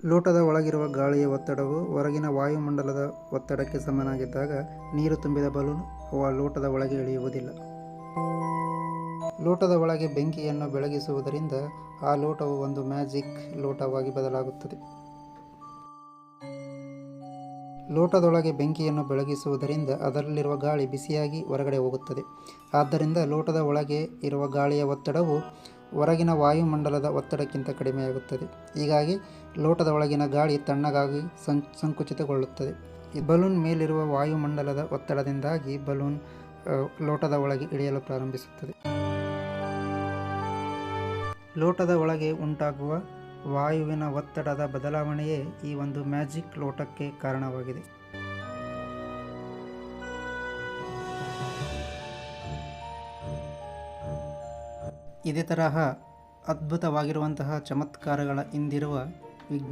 ಲೋಟದ ಒಳಗಿರುವ ಗಾಳಿಯ ಒತ್ತಡವು ಹೊರಗಿನ ವಾಯುಮಂಡಲದ ಒತ್ತಡಕ್ಕೆ ಸಮನಾಗಿದ್ದಾಗ ನೀರು ತುಂಬಿದ ಬಲೂನ್ ಲೋಟದ ಒಳಗೆ ಇಳಿಯುವುದಿಲ್ಲ. ಲೋಟದ ಒಳಗೆ ಬೆಂಕಿಯನ್ನು ಬೆಳಗಿಸುವುದರಿಂದ ಆ ಲೋಟವು ಒಂದು ಮ್ಯಾಜಿಕ್ ಲೋಟವಾಗಿ ಬದಲಾಗುತ್ತದೆ. ಲೋಟದೊಳಗೆ ಬೆಂಕಿಯನ್ನು ಬೆಳಗಿಸುವುದರಿಂದ ಅದರಲ್ಲಿರುವ ಗಾಳಿ ಬಿಸಿಯಾಗಿ ಹೊರಗಡೆ ಹೋಗುತ್ತದೆ. ಆದ್ದರಿಂದ ಲೋಟದ ಒಳಗೆ ಇರುವ ಗಾಳಿಯ ಒತ್ತಡವು ಹೊರಗಿನ ವಾಯುಮಂಡಲದ ಒತ್ತಡಕ್ಕಿಂತ ಕಡಿಮೆಯಾಗುತ್ತದೆ. ಹೀಗಾಗಿ ಲೋಟದ ಒಳಗಿನ ಗಾಳಿ ತಣ್ಣಗಾಗಿ ಸಂಕುಚಿತಗೊಳ್ಳುತ್ತದೆ. ಬಲೂನ್ ಮೇಲಿರುವ ವಾಯುಮಂಡಲದ ಒತ್ತಡದಿಂದಾಗಿ ಬಲೂನ್ ಲೋಟದ ಒಳಗೆ ಇಳಿಯಲು ಪ್ರಾರಂಭಿಸುತ್ತದೆ. ಲೋಟದ ಒಳಗೆ ಉಂಟಾಗುವ ವಾಯುವಿನ ಒತ್ತಡದ ಬದಲಾವಣೆಯೇ ಈ ಒಂದು ಮ್ಯಾಜಿಕ್ ಲೋಟಕ್ಕೆ ಕಾರಣವಾಗಿದೆ. ಇದೇ ತರಹ ಅದ್ಭುತವಾಗಿರುವಂತಹ ಚಮತ್ಕಾರಗಳ ಹಿಂದಿರುವ ವಿಜ್ಞಾನ